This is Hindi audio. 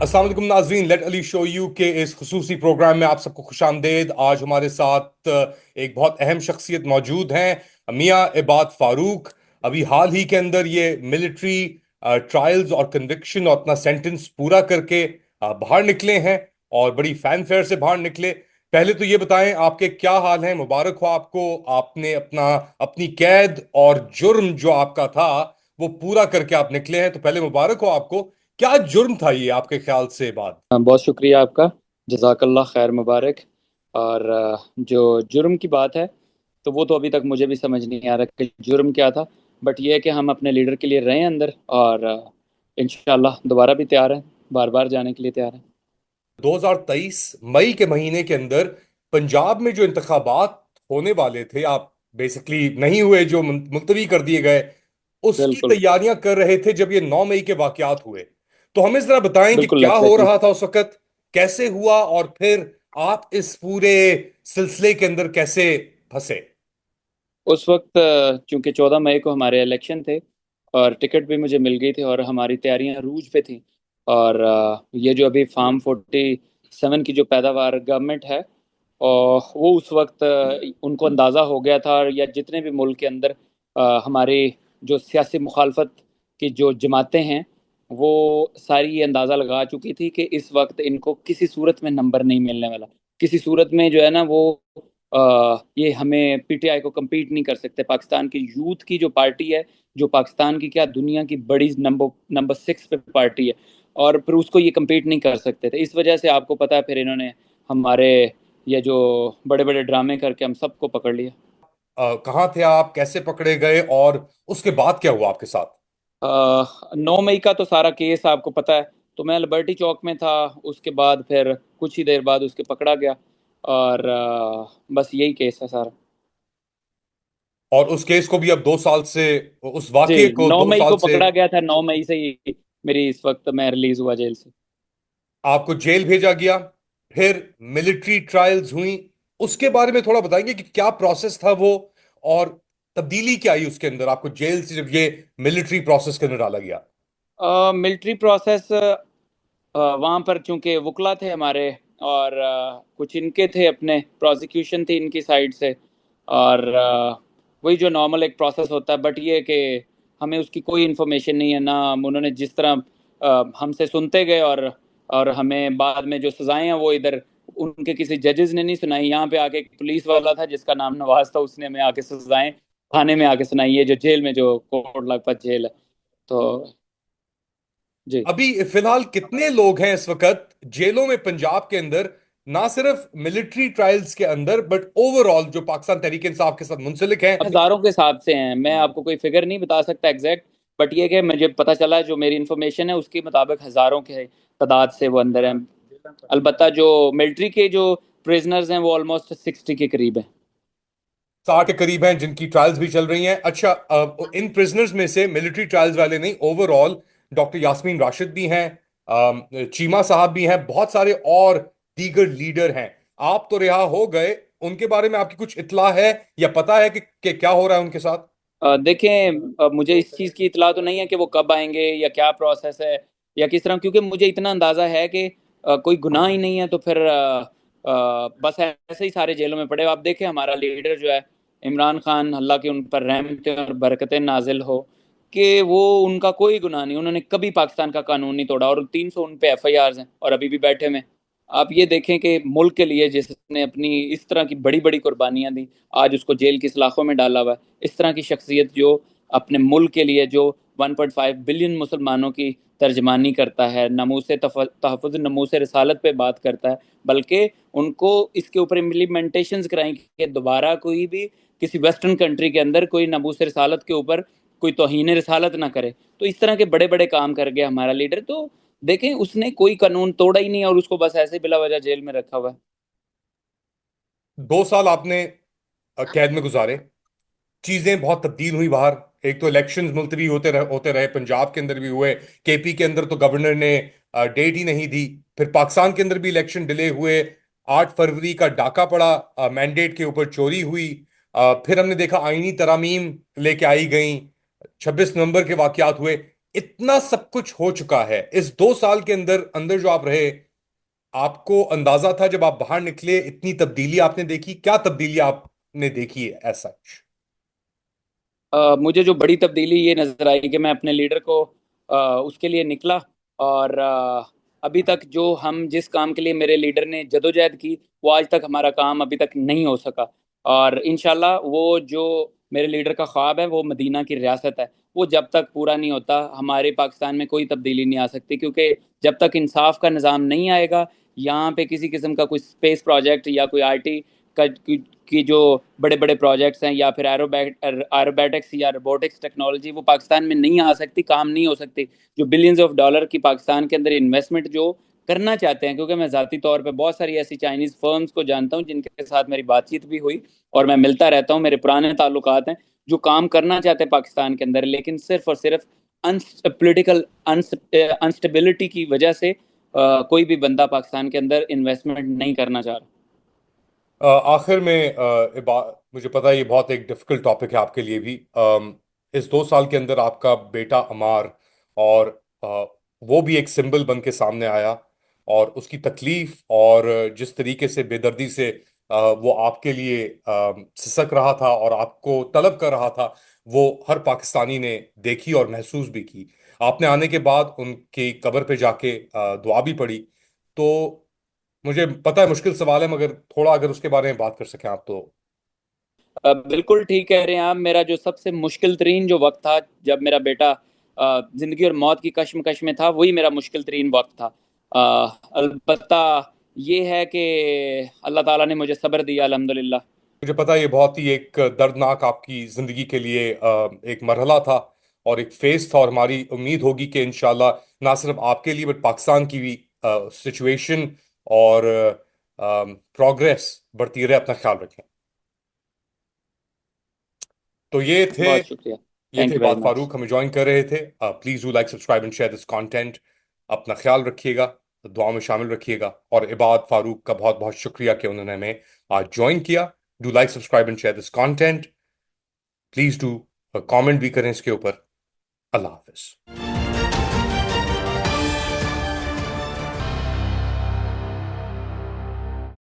अस्सलाम वालेकुम नाजरीन, लेट अली शो यू के इस खुसूसी प्रोग्राम में आप सबको खुशामदेद। आज हमारे साथ एक बहुत अहम शख्सियत मौजूद हैं, मियाँ इबाद फारूक। अभी हाल ही के अंदर ये मिलिट्री ट्रायल्स और कन्विक्शन और अपना सेंटेंस पूरा करके बाहर निकले हैं और बड़ी फैनफेयर से बाहर निकले। पहले तो ये बताएं, आपके क्या हाल हैं? मुबारक हो आपको, आपने अपनी कैद और जुर्म जो आपका था वो पूरा करके आप निकले हैं। तो पहले मुबारक हो आपको। क्या जुर्म था ये आपके ख्याल से? बात हाँ, बहुत शुक्रिया आपका। जज़ाकल्लाह खैर मुबारक। और जो जुर्म की बात है तो वो तो अभी तक मुझे भी समझ नहीं आ रहा कि जुर्म क्या था। बट ये है कि हम अपने लीडर के लिए रहे हैं अंदर, और इंशाल्लाह दोबारा भी तैयार हैं, बार बार जाने के लिए तैयार हैं। 2023 मई के महीने के अंदर पंजाब में जो इंतखाबात होने वाले थे, आप बेसिकली नहीं हुए, जो मुलतवी कर दिए गए, उसकी बिल्कुल। तैयारियां कर रहे थे जब ये 9 मई के वाकयात हुए। तो हमें जरा बताएं कि बिल्कुल क्या हो एग्जैक्टली। रहा था उस वक्त, कैसे हुआ, और फिर आप इस पूरे सिलसिले के अंदर कैसे फंसे। उस वक्त चूंकि 14 मई को हमारे इलेक्शन थे और टिकट भी मुझे मिल गई थी और हमारी तैयारियां रूज पे थी। और ये जो अभी फार्म 47 की जो पैदावार गवर्नमेंट है, और वो उस वक्त उनको अंदाज़ा हो गया था, या जितने भी मुल्क के अंदर हमारे जो सियासी मुखालफत की जो जमातें हैं वो सारी ये अंदाज़ा लगा चुकी थी कि इस वक्त इनको किसी सूरत में नंबर नहीं मिलने वाला। किसी सूरत में जो है ना वो ये हमें पीटीआई को compete नहीं कर सकते। पाकिस्तान की यूथ की जो पार्टी है, जो पाकिस्तान की क्या दुनिया की बड़ी नंबर नंबर 6 पे पार्टी है, और फिर उसको ये compete नहीं कर सकते थे। इस वजह से आपको पता है फिर इन्होंने हमारे ये जो बड़े बड़े ड्रामे करके हम सबको पकड़ लिया। कहाँ थे आप, कैसे पकड़े गए, और उसके बाद क्या हुआ आपके साथ? 9 मई का तो सारा केस आपको पता है। तो मैं लिबर्टी चौक में था, उसके बाद फिर कुछ ही देर बाद उसके पकड़ा गया, और बस यही केस है सारा। और उस केस को भी अब 2 साल से, उस वाकये जी, को नौ दो मई साल को से पकड़ा गया था, 9 मई से ही मेरी इस वक्त मैं रिलीज हुआ जेल से। आपको जेल भेजा गया, फिर मिलिट्री ट्रायल्स हुई। उसके बारे में थोड़ा बताएंगे कि क्या प्रोसेस था वो, और तब्दीली क्या आई उसके अंदर आपको जेल से जब ये मिलिट्री प्रोसेस के अंदर डाला गया। मिलिट्री प्रोसेस, वहाँ पर चूंकि वकला थे हमारे, और कुछ इनके थे, अपने प्रोसिक्यूशन थी इनकी साइड से, और वही जो नॉर्मल एक प्रोसेस होता है। बट ये है कि हमें उसकी कोई इन्फॉर्मेशन नहीं है ना। उन्होंने जिस तरह हमसे सुनते गए, और हमें बाद में जो सजाएं हैं वो इधर उनके किसी जजेस ने नहीं सुनाई। यहाँ पे आके एक पुलिस वाला था जिसका नाम नवाज था, उसने हमें आके सजाएं थाने में आके सुनाई है, जो जेल में, जो कोट लखपत जेल है। तो जी। अभी फिलहाल कितने लोग हैं इस वक्त जेलों में पंजाब के अंदर, ना सिर्फ मिलिट्री ट्रायल्स के अंदर बट ओवरऑल जो पाकिस्तान तहरीक इंसाफ के साथ मुंसलिक हैं? हजारों के हिसाब से हैं, मैं आपको कोई फिगर नहीं बता सकता एग्जैक्ट। बट ये कि मुझे पता चला, जो मेरी इन्फॉर्मेशन है उसके मुताबिक हजारों के तादाद से वो अंदर हैं। अलबत्ता जो मिलिट्री के जो प्रिजनर्स हैं वो ऑलमोस्ट 60 के करीब हैं। 60 के करीब हैं जिनकी ट्रायल्स भी चल रही हैं। अच्छा, इन प्रिजनर्स में से मिलिट्री ट्रायल्स वाले नहीं, ओवरऑल डॉक्टर यास्मीन राशिद भी हैं, चीमा साहब भी हैं, बहुत सारे और दीगर लीडर हैं। आप तो रिहा हो गए, उनके बारे में आपकी कुछ इत्ला है या पता है कि क्या हो रहा है उनके साथ? देखें, मुझे इस चीज़ की इतला तो नहीं है कि वो कब आएंगे या क्या प्रोसेस है या किस तरह, क्योंकि मुझे इतना अंदाज़ा है कि कोई गुनाह ही नहीं है। तो फिर बस ऐसे ही सारे जेलों में पड़े। आप देखें हमारा लीडर जो है इमरान खान, अल्लाह की उन पर रहमतें और बरकतें नाजिल हो, कि वो उनका कोई गुनाह नहीं, उन्होंने कभी पाकिस्तान का कानून नहीं तोड़ा, और 300 उन पे एफआईआर हैं और अभी भी बैठे में। आप ये देखें कि मुल्क के लिए जिसने अपनी इस तरह की बड़ी बड़ी कुर्बानियां दी, आज उसको जेल की सलाखों में डाला हुआ है। इस तरह की शख्सियत जो अपने मुल्क के लिए, जो 1.5 बिलियन मुसलमानों की तर्जमानी करता है, नमूस तहफ़्फ़ुज़ नमूस रिसालत पे बात करता है, बल्कि उनको इसके ऊपर इम्प्लीमेंटेशन कराएं कि दोबारा कोई भी किसी वेस्टर्न कंट्री के अंदर कोई नमूस रिसालत के ऊपर कोई तौहीन रिसालत ना करे। तो इस तरह के बड़े बड़े काम कर गया हमारा लीडर। तो देखें, उसने कोई कानून तोड़ा ही नहीं और उसको बस ऐसे बिला वजह जेल में रखा हुआ है। 2 साल आपने कैद में गुजारे, चीजें बहुत तब्दील हुई बाहर। एक तो इलेक्शंस मुलतवी होते रहे, पंजाब के अंदर भी हुए, केपी के अंदर तो गवर्नर ने डेट ही नहीं दी। फिर पाकिस्तान के अंदर भी इलेक्शन डिले हुए, 8 फरवरी का डाका पड़ा, मैंडेट के ऊपर चोरी हुई। फिर हमने देखा आईनी तरामीम लेके आई गई, 26 नवंबर के वाकयात हुए। इतना सब कुछ हो चुका है इस 2 साल के अंदर अंदर जो आप रहे, आपको अंदाजा था जब आप बाहर निकले इतनी तब्दीली आपने देखी? क्या तब्दीली आपने देखी है ऐसा? मुझे जो बड़ी तब्दीली ये नज़र आई कि मैं अपने लीडर को उसके लिए निकला, और अभी तक जो हम जिस काम के लिए मेरे लीडर ने जदोजहद की, वो आज तक हमारा काम अभी तक नहीं हो सका। और इंशाल्लाह वो जो मेरे लीडर का ख्वाब है, वो मदीना की रियासत है, वो जब तक पूरा नहीं होता हमारे पाकिस्तान में कोई तब्दीली नहीं आ सकती, क्योंकि जब तक इंसाफ का निज़ाम नहीं आएगा, यहाँ पे किसी किस्म का कोई स्पेस प्रोजेक्ट या कोई आईटी की जो बड़े बड़े प्रोजेक्ट्स हैं, या फिर एरोबैटिक्स या रोबोटिक्स टेक्नोलॉजी, वो पाकिस्तान में नहीं आ सकती, काम नहीं हो सकती। जो बिलियंस ऑफ डॉलर की पाकिस्तान के अंदर इन्वेस्टमेंट जो करना चाहते हैं, क्योंकि मैं ज़ाती तौर पे बहुत सारी ऐसी चाइनीज़ फर्म्स को जानता हूँ जिनके साथ मेरी बातचीत भी हुई, और मैं मिलता रहता हूँ, मेरे पुराने ताल्लुकात हैं, जो काम करना चाहते हैं पाकिस्तान के अंदर, लेकिन सिर्फ और सिर्फ पोलिटिकल अनस्टेबिलिटी की वजह से कोई भी बंदा पाकिस्तान के अंदर इन्वेस्टमेंट नहीं करना चाह रहा। आखिर में मुझे पता है ये बहुत एक डिफिकल्ट टॉपिक है आपके लिए भी। इस 2 साल के अंदर आपका बेटा अमार, और वो भी एक सिंबल बन के सामने आया, और उसकी तकलीफ और जिस तरीके से बेदर्दी से वो आपके लिए सिसक रहा था और आपको तलब कर रहा था, वो हर पाकिस्तानी ने देखी और महसूस भी की। आपने आने के बाद उनकी कब्र पे जाके दुआ भी पढ़ी। तो मुझे पता है मुश्किल सवाल है, मगर थोड़ा अगर उसके बारे में बात कर सकें आप तो। बिल्कुल ठीक कह रहे हैं आप। मेरा जो सबसे मुश्किल तरीन जो वक्त था, जब मेरा बेटा जिंदगी और मौत की कश्मकश में था, वही मेरा मुश्किल तरीन वक्त था। अलबत्ता ये है कि अल्लाह ताला ने मुझे सब्र दिया, अल्हम्दुलिल्लाह। मुझे पता है ये बहुत ही एक दर्दनाक आपकी जिंदगी के लिए एक मरहला था और एक फेज था, और हमारी उम्मीद होगी कि इंशाल्लाह ना सिर्फ आपके लिए बट पाकिस्तान की भी सिचुएशन और प्रोग्रेस बढ़ती रहे। अपना ख्याल रखें। तो बहुत शुक्रिया। ये थैंक थे यू वेरी बात मच। फारूक, हमें ज्वाइन कर रहे थे। Please do like subscribe and share this content. अपना ख्याल रखिएगा, दुआ में शामिल रखिएगा, और इबाद फारूक का बहुत बहुत शुक्रिया कि उन्होंने हमें आज ज्वाइन किया। Do like subscribe and share this content. Please do comment भी करें इसके ऊपर। अल्लाह हाफिज।